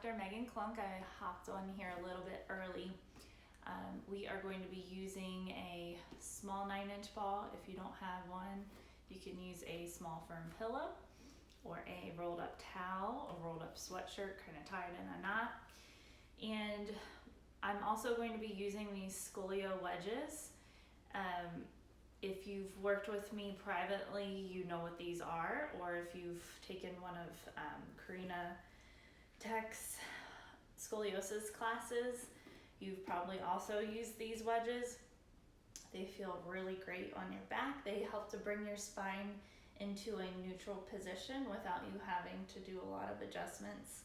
Dr. Megan Klunk. I hopped on here a little bit early. We are going to be using a small 9-inch ball. If you don't have one, you can use a small firm pillow or a rolled up towel, a rolled up sweatshirt kind of tied in a knot. And I'm also going to be using these scolio wedges. If you've worked with me privately, you know what these are, or if you've taken one of Karina Tech's scoliosis classes, you've probably also used these wedges. They feel really great on your back. They help to bring your spine into a neutral position without you having to do a lot of adjustments.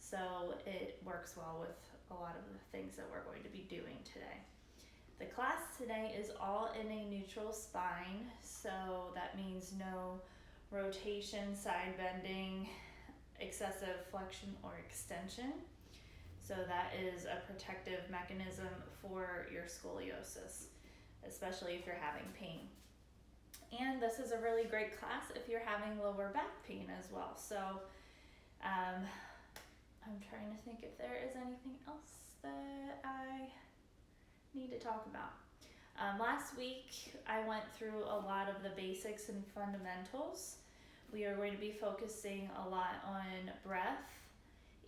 So it works well with a lot of the things that we're going to be doing today. The class today is all in a neutral spine, so that means no rotation, side bending, excessive flexion or extension. So that is a protective mechanism for your scoliosis, especially if you're having pain. And this is a really great class if you're having lower back pain as well. So I'm trying to think if there is anything else that I need to talk about. Last week I went through a lot of the basics and fundamentals. We are going to be focusing a lot on breath,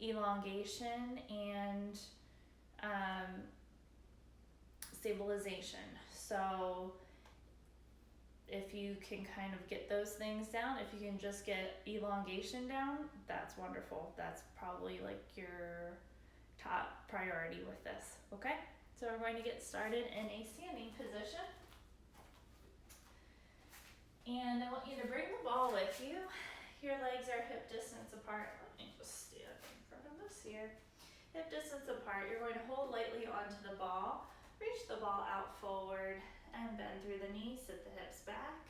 elongation, and stabilization. So if you can kind of get those things down, if you can just get elongation down, that's wonderful. That's probably like your top priority with this, okay? So we're going to get started in a standing position. And I want you to bring the ball with you. Your legs are hip distance apart. Let me just stand in front of us here. Hip distance apart. You're going to hold lightly onto the ball. Reach the ball out forward and bend through the knees, sit the hips back,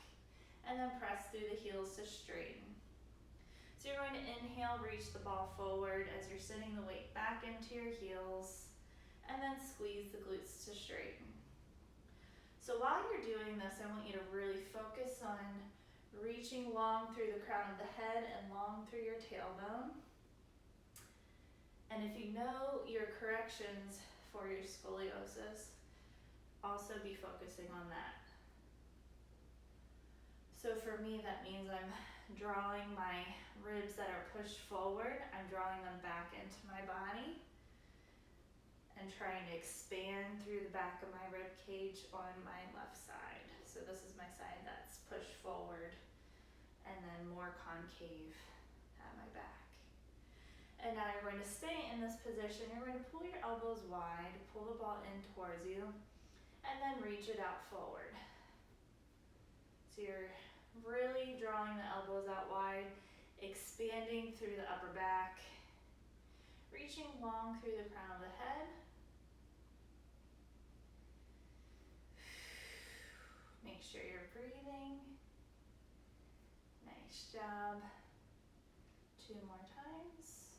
and then press through the heels to straighten. So you're going to inhale, reach the ball forward as you're sending the weight back into your heels, and then squeeze the glutes to straighten. So while you're doing this, I want you to really focus on reaching long through the crown of the head and long through your tailbone. And if you know your corrections for your scoliosis, also be focusing on that. So for me, that means I'm drawing my ribs that are pushed forward, I'm drawing them back into my body and trying to expand through the back of my rib cage on my left side. So this is my side that's pushed forward and then more concave at my back. And now you're going to stay in this position. You're going to pull your elbows wide, pull the ball in towards you, and then reach it out forward. So you're really drawing the elbows out wide, expanding through the upper back, reaching long through the crown of the head. Make sure you're breathing. Nice job. 2 more times.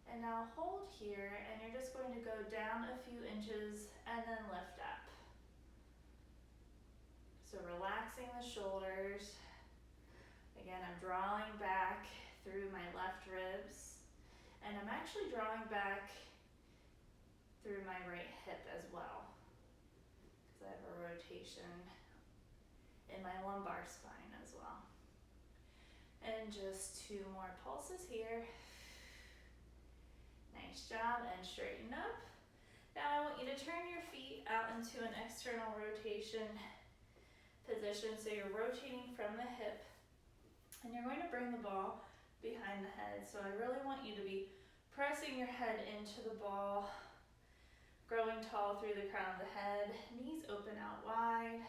And now hold here, and you're just going to go down a few inches and then lift up. So relaxing the shoulders. Again, I'm drawing back through my left ribs, and I'm actually drawing back through my right hip as well, because I have a rotation in my lumbar spine as well. And just 2 more pulses here. Nice job, and straighten up. Now I want you to turn your feet out into an external rotation position. So you're rotating from the hip, and you're going to bring the ball behind the head. So I really want you to be pressing your head into the ball, growing tall through the crown of the head, knees open out wide,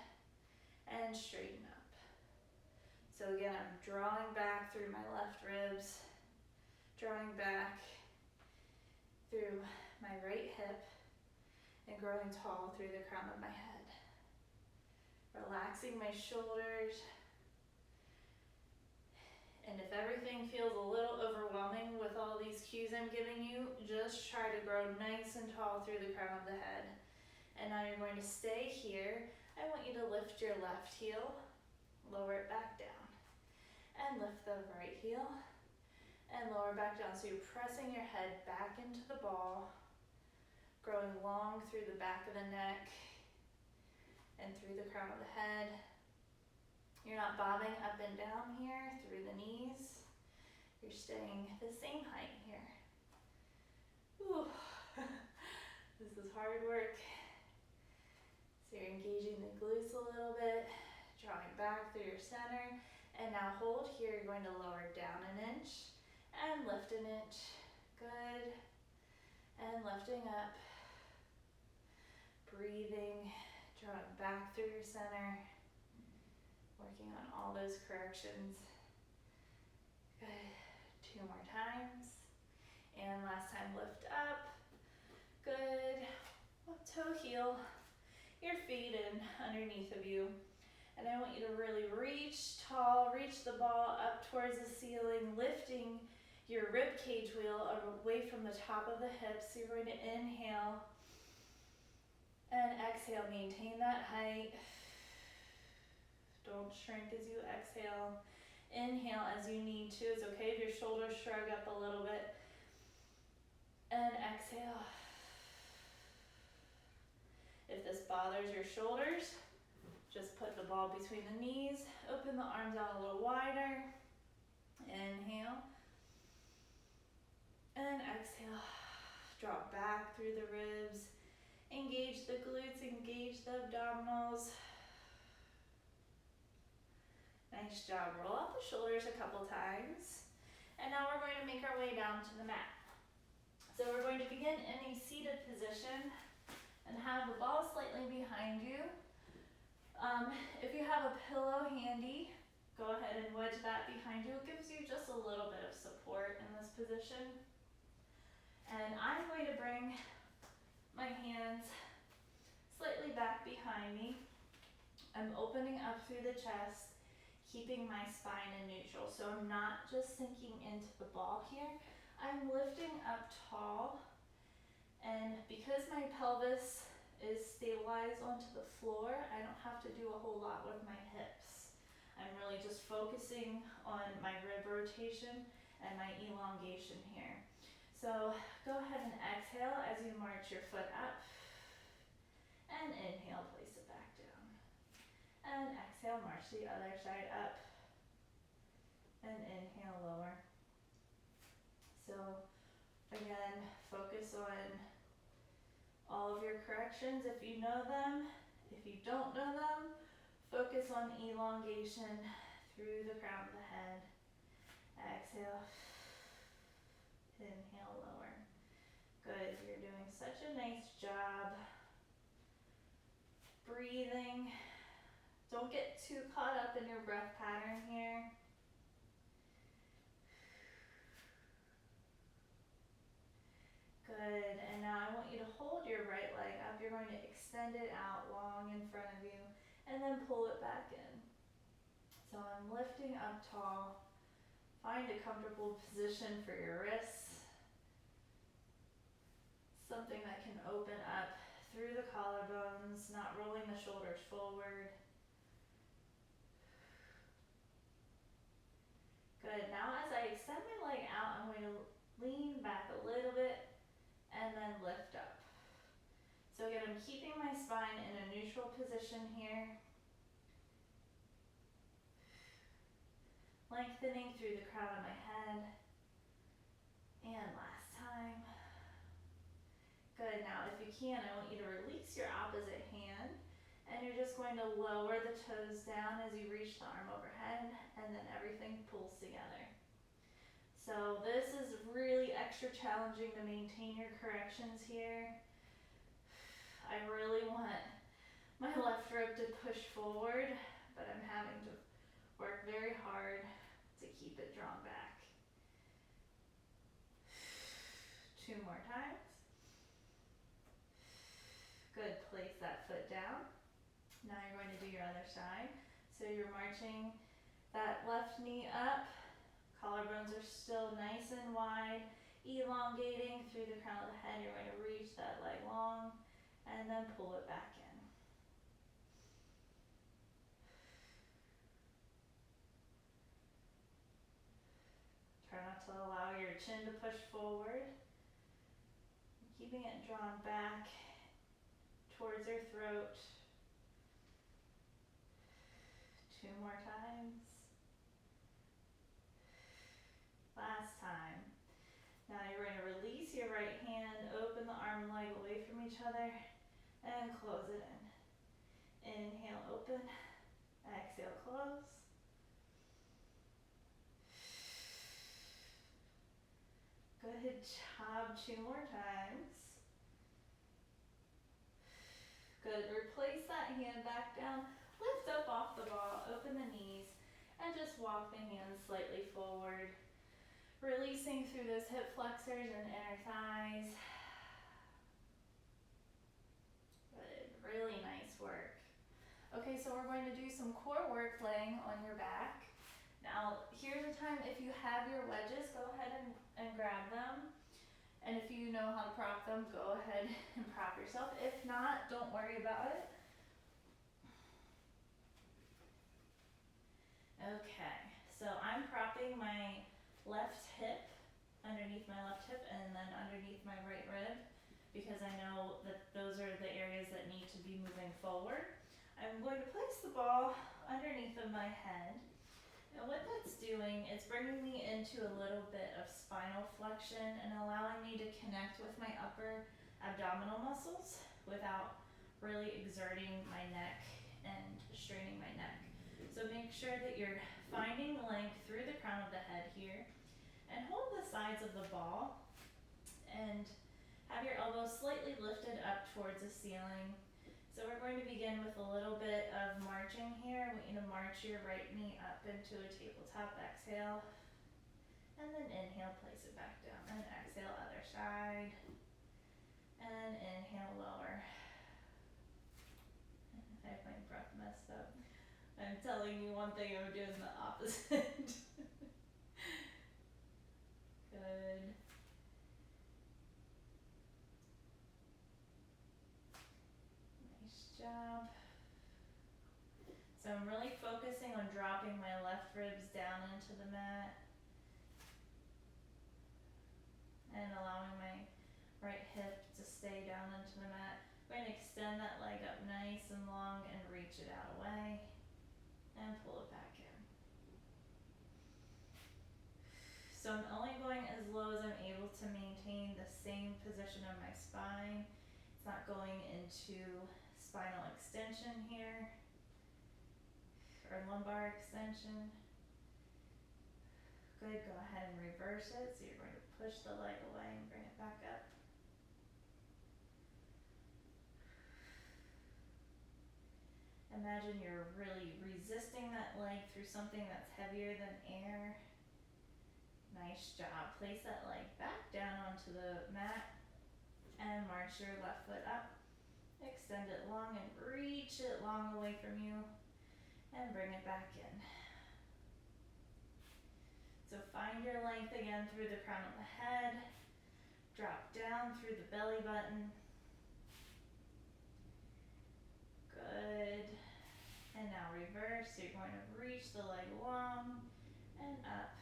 and straighten up. So again, I'm drawing back through my left ribs, drawing back through my right hip, and growing tall through the crown of my head. Relaxing my shoulders. And if everything feels a little overwhelming with all these cues I'm giving you, just try to grow nice and tall through the crown of the head. And now you're going to stay here. I want you to lift your left heel, lower it back down, and lift the right heel, and lower back down. So you're pressing your head back into the ball, growing long through the back of the neck and through the crown of the head. You're not bobbing up and down here through the knees. You're staying the same height here. Ooh. This is hard work. So you're engaging the glutes a little bit, drawing back through your center, and now hold here. You're going to lower down an inch and lift an inch. Good. And lifting up. Breathing, drawing back through your center. Working on all those corrections. Good. 2 more times. And last time, lift up. Good. Toe heel your feet in underneath of you. And I want you to really reach tall, reach the ball up towards the ceiling, lifting your rib cage wheel away from the top of the hips. So you're going to inhale and exhale. Maintain that height. Don't shrink as you exhale. Inhale as you need to. It's okay if your shoulders shrug up a little bit. And exhale. If this bothers your shoulders, just put the ball between the knees. Open the arms out a little wider. Inhale. And exhale. Drop back through the ribs. Engage the glutes, engage the abdominals. Nice job. Roll out the shoulders a couple times. And now we're going to make our way down to the mat. So we're going to begin in a seated position and have the ball slightly behind you. If you have a pillow handy, go ahead and wedge that behind you. It gives you just a little bit of support in this position. And I'm going to bring my hands slightly back behind me. I'm opening up through the chest, keeping my spine in neutral. So I'm not just sinking into the ball here. I'm lifting up tall. And because my pelvis is stabilized onto the floor, I don't have to do a whole lot with my hips. I'm really just focusing on my rib rotation and my elongation here. So go ahead and exhale as you march your foot up. And inhale, place it back down. And exhale, march the other side up. And inhale, lower. So again, focus on all of your corrections if you know them. If you don't know them, focus on elongation through the crown of the head. Exhale. Inhale, lower. Good, you're doing such a nice job. Breathing. Don't get too caught up in your breath pattern here. Good, and now I want you to hold your right leg up. You're going to extend it out long in front of you and then pull it back in. So I'm lifting up tall. Find a comfortable position for your wrists. Something that can open up through the collarbones, not rolling the shoulders forward. Good, now as I extend my leg out, I'm going to lean back a little bit and then lift up. So again, I'm keeping my spine in a neutral position here. Lengthening through the crown of my head. And last time. Good, now if you can, I want you to release your opposite hand. And you're just going to lower the toes down as you reach the arm overhead. And then everything pulls together. So this is really extra challenging to maintain your corrections here. I really want my left rib to push forward, but I'm having to work very hard to keep it drawn back. 2 more times. Good, place that foot down. Now you're going to do your other side. So you're marching that left knee up. Collarbones are still nice and wide, elongating through the crown of the head. You're going to reach that leg long and then pull it back in. Try not to allow your chin to push forward, keeping it drawn back towards your throat. 2 more times. Last time. Now you're going to release your right hand, open the arm and leg away from each other, and close it in. Inhale, open. Exhale, close. Good job. 2 more times. Good. Replace that hand back down. Lift up off the ball. Open the knees. And just walk the hands slightly forward. Releasing through those hip flexors and inner thighs. Good. Really nice work. Okay, so we're going to do some core work laying on your back. Now, here's the time, if you have your wedges, go ahead and grab them. And if you know how to prop them, go ahead and prop yourself. If not, don't worry about it. Okay, so I'm propping my left hip underneath my left hip and then underneath my right rib because I know that those are the areas that need to be moving forward. I'm going to place the ball underneath of my head. And what that's doing is bringing me into a little bit of spinal flexion and allowing me to connect with my upper abdominal muscles without really exerting my neck and straining my neck. So make sure that you're finding length through the crown of the head here and hold the sides of the ball and have your elbows slightly lifted up towards the ceiling. So we're going to begin with a little bit of marching here. I want you to march your right knee up into a tabletop. Exhale. And then inhale, place it back down. And exhale, other side. And inhale, lower. I have my breath messed up. I'm telling you one thing, I'm doing the opposite. Good. Job. So I'm really focusing on dropping my left ribs down into the mat and allowing my right hip to stay down into the mat. I'm going to extend that leg up nice and long and reach it out away and pull it back in. So I'm only going as low as I'm able to maintain the same position of my spine. It's not going into spinal extension here, or lumbar extension. Good, go ahead and reverse it. So you're going to push the leg away and bring it back up. Imagine you're really resisting that leg through something that's heavier than air. Nice job. Place that leg back down onto the mat and march your left foot up. Extend it long and reach it long away from you and bring it back in. So find your length again through the crown of the head. Drop down through the belly button. Good. And now reverse. So you're going to reach the leg long and up.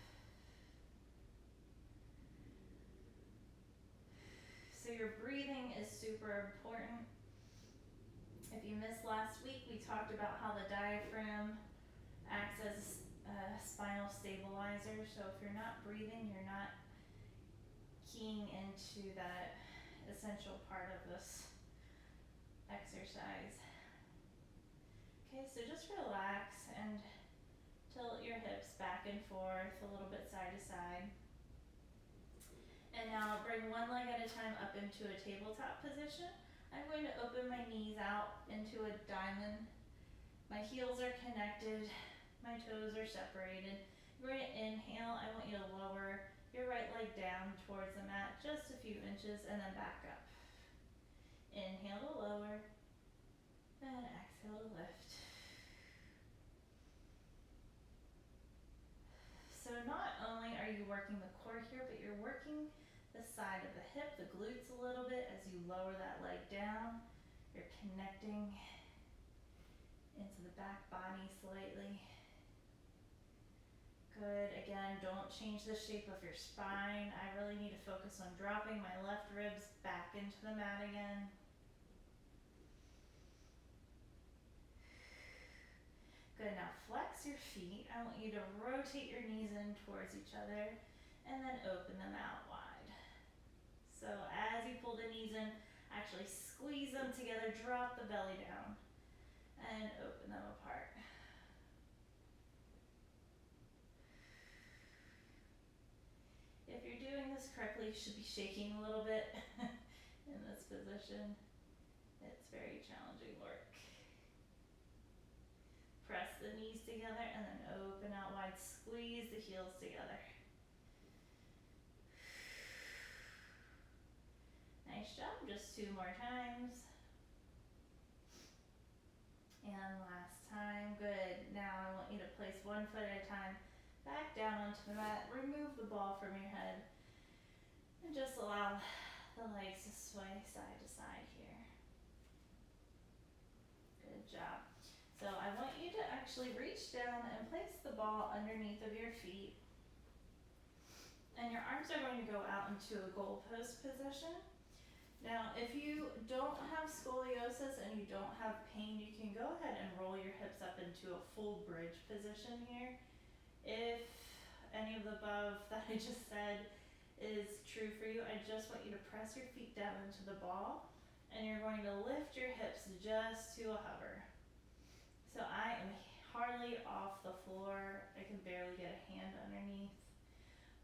So your breathing is super important. If you missed last week, we talked about how the diaphragm acts as a spinal stabilizer. So if you're not breathing, you're not keying into that essential part of this exercise. Okay, so just relax and tilt your hips back and forth a little bit side to side. And now bring one leg at a time up into a tabletop position. I'm going to open my knees out into a diamond. My heels are connected. My toes are separated. You're going to inhale. I want you to lower your right leg down towards the mat just a few inches and then back up. Inhale to lower and exhale to lift. So not only are you working the core here, but you're working the side of the hip, the glutes a little bit as you lower that leg down. You're connecting into the back body slightly. Good. Again, don't change the shape of your spine. I really need to focus on dropping my left ribs back into the mat again. Good. Now flex your feet. I want you to rotate your knees in towards each other and then open them out wide. So as you pull the knees in, actually squeeze them together, drop the belly down, and open them apart. If you're doing this correctly, you should be shaking a little bit in this position. It's very challenging work. Press the knees together and then open out wide, squeeze the heels together. Nice job, just 2 more times. And last time, good. Now I want you to place 1 foot at a time back down onto the mat, remove the ball from your head, and just allow the legs to sway side to side here. Good job. So I want you to actually reach down and place the ball underneath of your feet. And your arms are going to go out into a goalpost position. Now, if you don't have scoliosis and you don't have pain, you can go ahead and roll your hips up into a full bridge position here. If any of the above that I just said is true for you, I just want you to press your feet down into the ball, and you're going to lift your hips just to a hover. So I am hardly off the floor. I can barely get a hand underneath.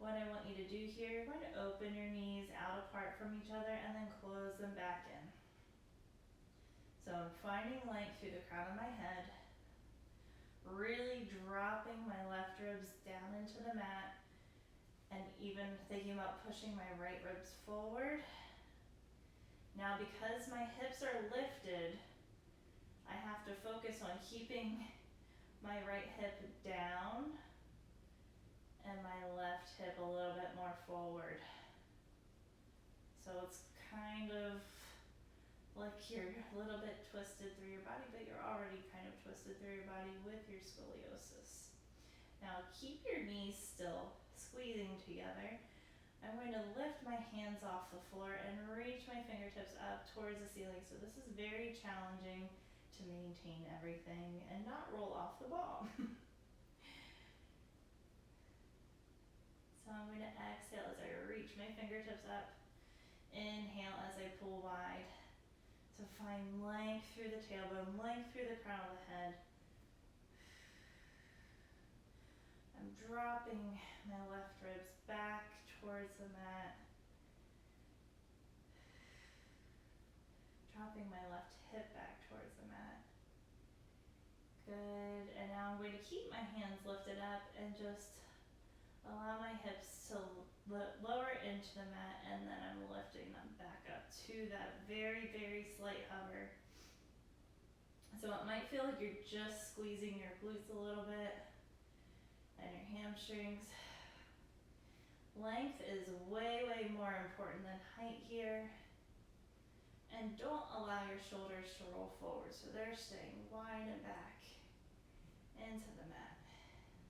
What I want you to do here, you're going to open your knees out apart from each other and then close them back in. So I'm finding length through the crown of my head, really dropping my left ribs down into the mat, and even thinking about pushing my right ribs forward. Now, because my hips are lifted, I have to focus on keeping my right hip down and my left hip a little bit more forward. So it's kind of like you're a little bit twisted through your body, but you're already kind of twisted through your body with your scoliosis. Now keep your knees still, squeezing together. I'm going to lift my hands off the floor and reach my fingertips up towards the ceiling. So this is very challenging to maintain everything and not roll off the ball. So I'm going to exhale as I reach my fingertips up. Inhale as I pull wide. So find length through the tailbone, length through the crown of the head. I'm dropping my left ribs back towards the mat. Dropping my left hip back towards the mat. Good. And now I'm going to keep my hands lifted up and just allow my hips to lower into the mat, and then I'm lifting them back up to that very, very slight hover. So it might feel like you're just squeezing your glutes a little bit and your hamstrings. Length is way, way more important than height here. And don't allow your shoulders to roll forward, so they're staying wide and back into the mat.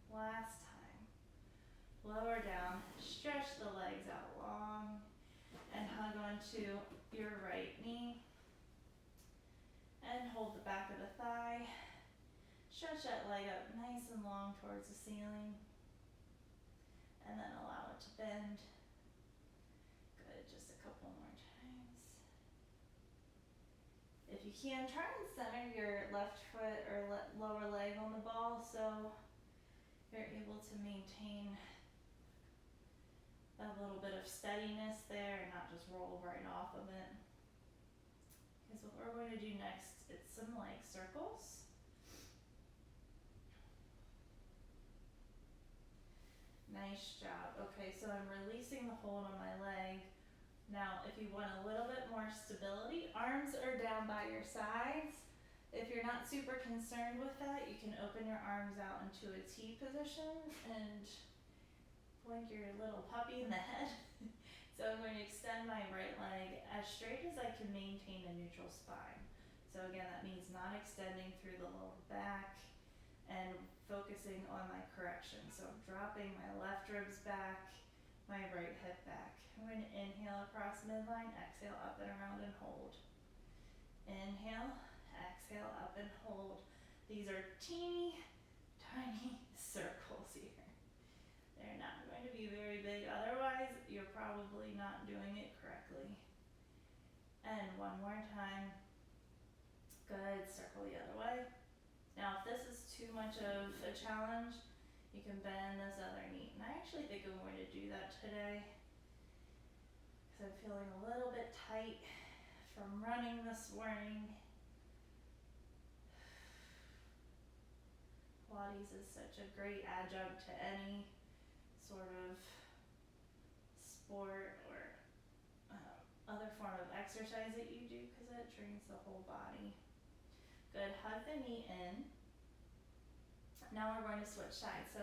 Last time. Lower down, stretch the legs out long, and hug onto your right knee. And hold the back of the thigh. Stretch that leg up nice and long towards the ceiling. And then allow it to bend. Good, just a couple more times. If you can, try and center your left foot or lower leg on the ball so you're able to maintain a little bit of steadiness there and not just roll right off of it. Because what we're going to do next, it's some leg circles. Nice job. Okay, so I'm releasing the hold on my leg. Now, if you want a little bit more stability, arms are down by your sides. If you're not super concerned with that, you can open your arms out into a T position and blink your little puppy in the head. So I'm going to extend my right leg as straight as I can maintain a neutral spine. So again, that means not extending through the lower back and focusing on my correction. So I'm dropping my left ribs back, my right hip back. I'm going to inhale across midline, exhale up and around and hold. Inhale, exhale up and hold. These are teeny tiny circles here. They're not going to be very big, otherwise you're probably not doing it correctly. And one more time. Good, circle the other way. Now if this is too much of a challenge, you can bend this other knee. And I actually think I'm going to do that today because I'm feeling a little bit tight from running this morning. Pilates is such a great adjunct to any sort of sport or other form of exercise that you do because it trains the whole body. Good, hug the knee in. Now we're going to switch sides. So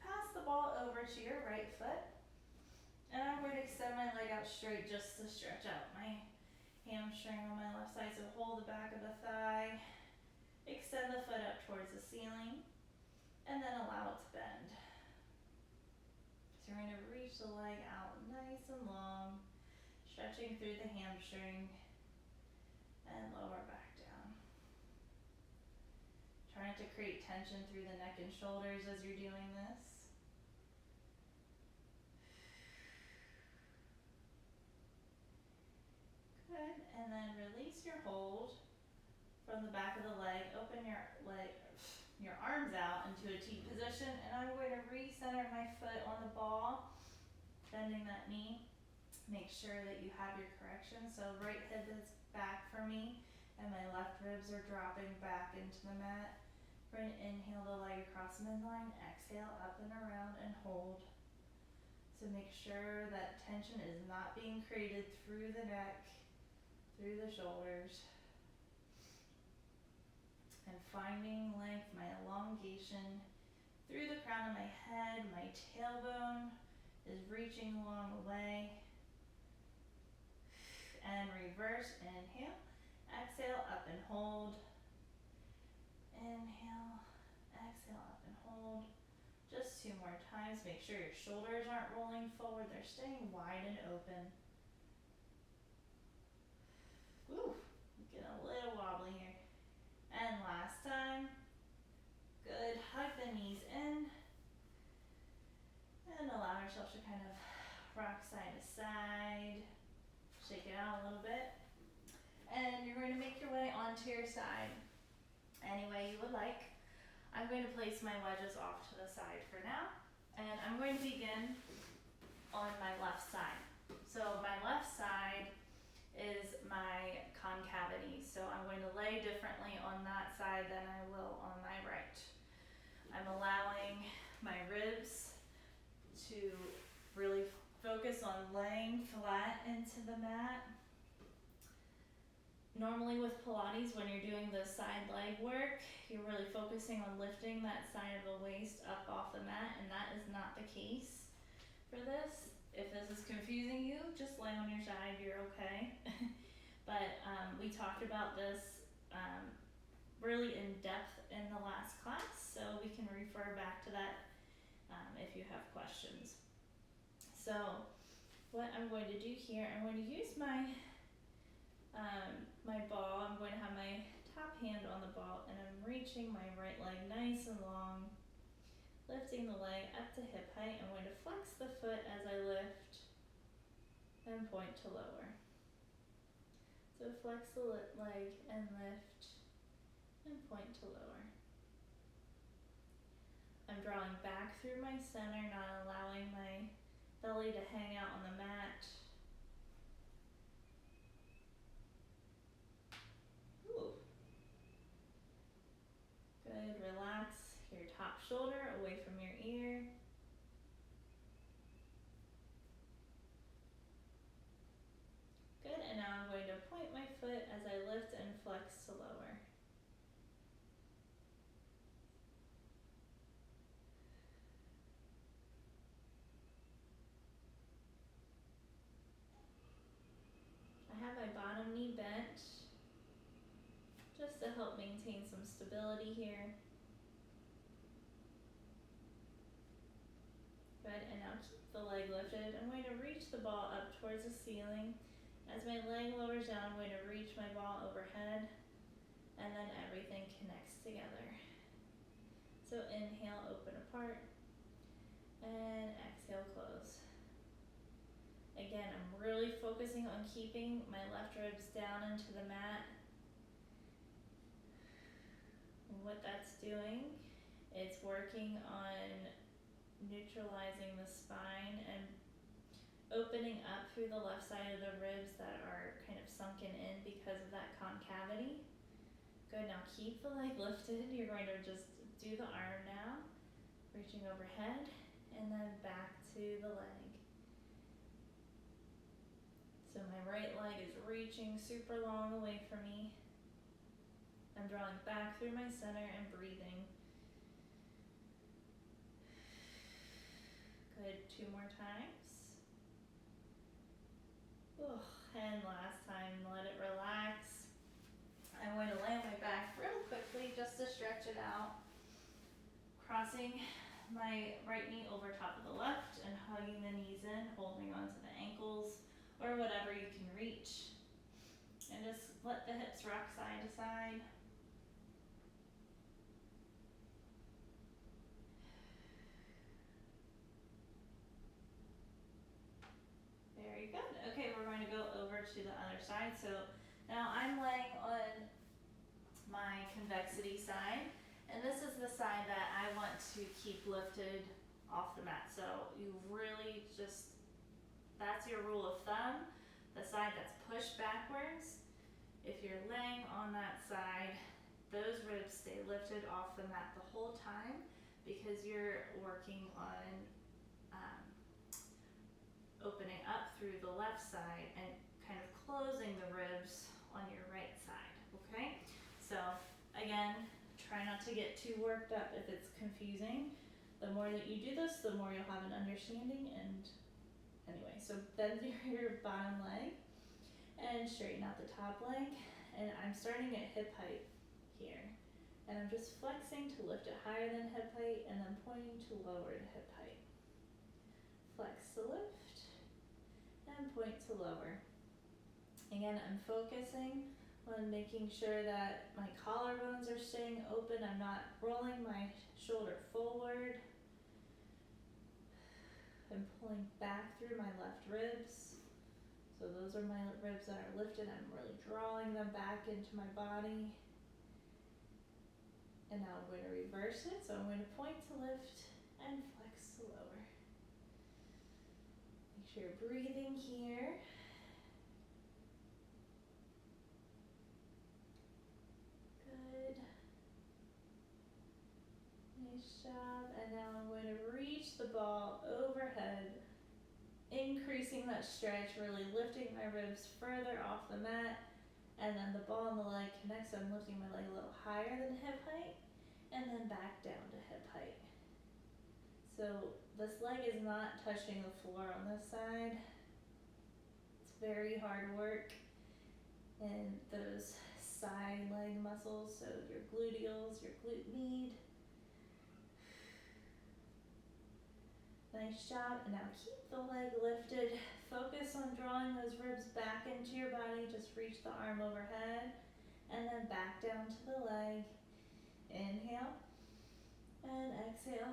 pass the ball over to your right foot. And I'm going to extend my leg out straight just to stretch out my hamstring on my left side. So hold the back of the thigh. Extend the foot up towards the ceiling. And then allow it to bend. So you're going to reach the leg out nice and long. Stretching through the hamstring. And lower back down. Trying to create tension through the neck and shoulders as you're doing this. Good, and then release your hold from the back of the leg. Open your arms out into a T position, and I'm going to recenter my foot on the ball, bending that knee. Make sure that you have your correction. So right hip is back for me, and my left ribs are dropping back into the mat. We're going to inhale the leg across midline, exhale up and around and hold. So make sure that tension is not being created through the neck, through the shoulders. And finding length, my elongation through the crown of my head. My tailbone is reaching along the way. And reverse, inhale, exhale, up and hold. Inhale, exhale, up and hold. Just 2 more times. Make sure your shoulders aren't rolling forward. They're staying wide and open. Woo, getting a little wobbly here. And last time. Good, hug the knees in. And allow yourself to kind of rock side to side. Shake it out a little bit. And you're going to make your way onto your side any way you would like. I'm going to place my wedges off to the side for now. And I'm going to begin on my left side. So my left side is my concavity. So I'm going to lay differently on that side than I will on my right. I'm allowing my ribs to really focus on laying flat into the mat. Normally with Pilates, when you're doing the side leg work, you're really focusing on lifting that side of the waist up off the mat, and that is not the case for this. If this is confusing you, just lay on your side, you're okay. But we talked about this really in depth in the last class, so we can refer back to that if you have questions. So what I'm going to do here, I'm going to use my ball. I'm going to have my top hand on the ball, and I'm reaching my right leg nice and long, lifting the leg up to hip height. I'm going to flex the foot as I lift and point to lower. So flex the leg and lift and point to lower. I'm drawing back through my center, not allowing my belly to hang out on the mat. Ooh. Good, relax your top shoulder away from your ear. Good, and now I'm going to point my foot as I lift and flex to lower. I have my bottom knee bent, just to help maintain some stability here. Good, and now keep the leg lifted. I'm going to reach the ball up towards the ceiling. As my leg lowers down, I'm going to reach my ball overhead, and then everything connects together. So inhale, open apart, and exhale, close. Again, I'm really focusing on keeping my left ribs down into the mat. And what that's doing, it's working on neutralizing the spine and opening up through the left side of the ribs that are kind of sunken in because of that concavity. Good, now keep the leg lifted. You're going to just do the arm now, reaching overhead, and then back to the leg. So my right leg is reaching super long away from me. I'm drawing back through my center and breathing. Good, 2 more times. And last time, let it relax. I'm going to lay on my back real quickly just to stretch it out. Crossing my right knee over top of the left and hugging the knees in, holding onto the ankles or whatever you can reach. And just let the hips rock side to side. Very good. Okay, we're going to go over to the other side. So now I'm laying on my convexity side, and this is the side that I want to keep lifted off the mat. So you really just, that's your rule of thumb, the side that's pushed backwards. If you're laying on that side, those ribs stay lifted off the mat the whole time because you're working on opening up through the left side and kind of closing the ribs on your right side, okay? So again, try not to get too worked up if it's confusing. The more that you do this, the more you'll have an understanding. And anyway, so bend your bottom leg and straighten out the top leg. And I'm starting at hip height here. And I'm just flexing to lift it higher than hip height and then pointing to lower to hip height. Flex to lift and point to lower. Again, I'm focusing on making sure that my collarbones are staying open. I'm not rolling my shoulder forward. I'm pulling back through my left ribs. So those are my ribs that are lifted. I'm really drawing them back into my body. And now I'm going to reverse it. So I'm going to point to lift and flex to lower. Make sure you're breathing here. Good. Nice job. And now I'm going to reach the ball overhead, increasing that stretch, really lifting my ribs further off the mat. And then the ball and the leg connect, so I'm lifting my leg a little higher than hip height, and then back down to hip height. So this leg is not touching the floor on this side. It's very hard work. And those side leg muscles, so your gluteals, your glute med. Nice job. And now keep the leg lifted. Focus on drawing those ribs back into your body. Just reach the arm overhead and then back down to the leg. Inhale and exhale.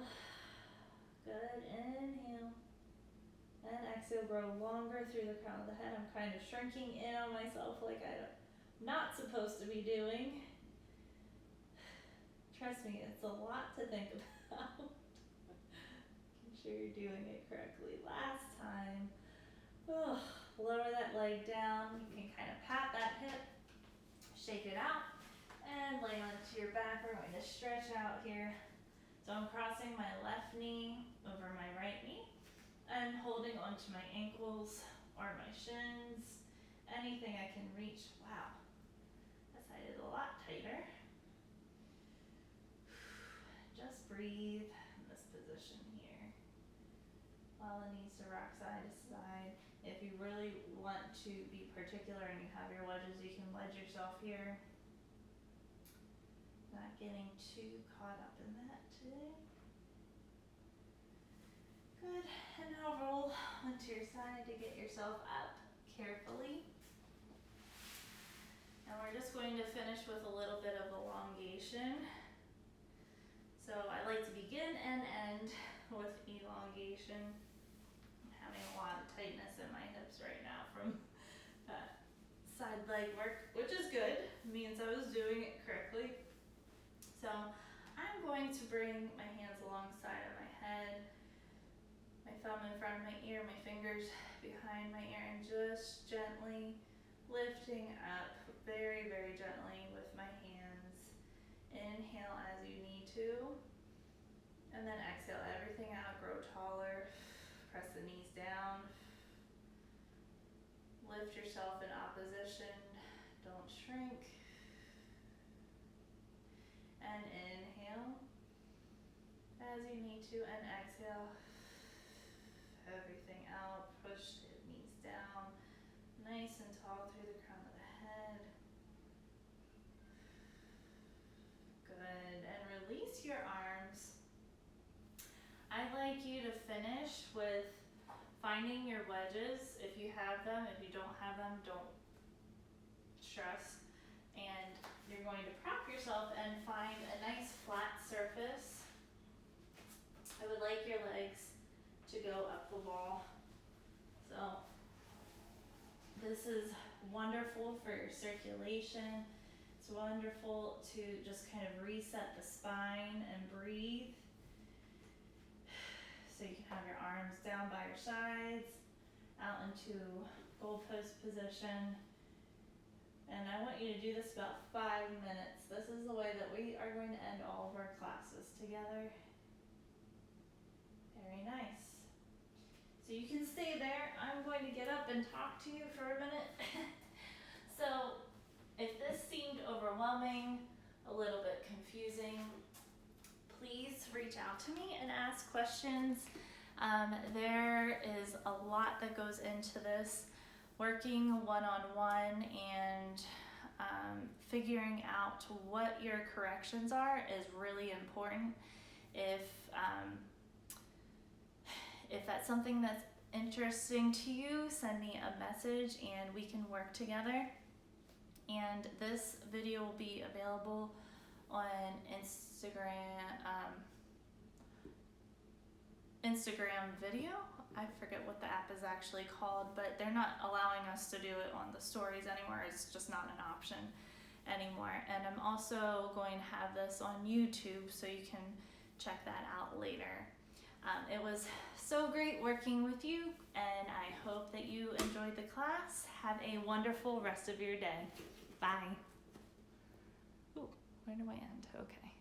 Good. Inhale and exhale. Grow longer through the crown of the head. I'm kind of shrinking in on myself like I'm not supposed to be doing. Trust me, it's a lot to think about. Make sure you're doing it correctly. Last time. Lower that leg down. You can kind of pat that hip, shake it out, and lay onto your back. We're going to stretch out here. So I'm crossing my left knee over my right knee and holding onto my ankles or my shins. Anything I can reach. Wow, that side is a lot tighter. Just breathe in this position here. Allow the knees to rock side to side. If you really want to be particular and you have your wedges, you can wedge yourself here. Not getting too caught up in that today. Good, and now roll onto your side to get yourself up carefully. And we're just going to finish with a little bit of elongation. So I like to begin and end with elongation. I'm having a lot of tightness in my hips right now from that side leg work, which is good, means I was doing it correctly. So I'm going to bring my hands alongside of my head, my thumb in front of my ear, my fingers behind my ear, and just gently lifting up very, very gently with my hands. Inhale as you need to, and then exhale everything out, grow taller, press the knees down, lift yourself in opposition, don't shrink, and inhale as you need to, and exhale everything out, push the knees down, nice and tall through the crown of the head. Good, and release your arms. I'd like you to finish with finding your wedges if you have them. If you don't have them, don't stress. And you're going to prop yourself and find a nice flat surface. I would like your legs to go up the wall. So this is wonderful for your circulation. It's wonderful to just kind of reset the spine and breathe. So you can have your arms down by your sides, out into goalpost position. And I want you to do this about 5 minutes. This is the way that we are going to end all of our classes together. Very nice. So you can stay there. I'm going to get up and talk to you for a minute. So if this seemed overwhelming, a little bit confusing, please reach out to me and ask questions. There is a lot that goes into this. Working one-on-one and figuring out what your corrections are is really important. If that's something that's interesting to you, send me a message and we can work together. And this video will be available on Instagram video. I forget what the app is actually called, but they're not allowing us to do it on the stories anymore. It's just not an option anymore. And I'm also going to have this on YouTube, so you can check that out later. It was so great working with you, and I hope that you enjoyed the class. Have a wonderful rest of your day. Bye. Ooh, where do I end? Okay.